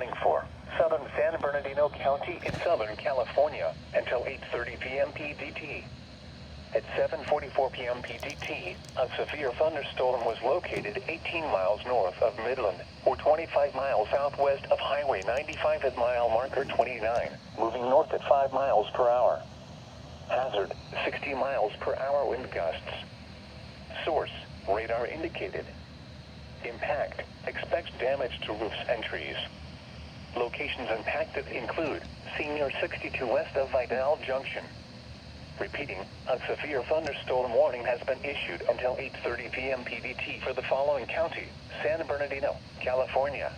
warning for southern San Bernardino County in Southern California until 8:30 p.m. PDT. At 7:44 p.m. PDT, a severe thunderstorm was located 18 miles north of Midland, or 25 miles southwest of Highway 95 at mile marker 29, moving north at 5 miles per hour. Hazard, 60 miles per hour wind gusts. Source, radar indicated. Impact, expects damage to roofs and trees. Locations impacted include Senior 62 west of Vidal Junction. Repeating, a severe thunderstorm warning has been issued until 8:30 p.m. PDT for the following county: San Bernardino, California,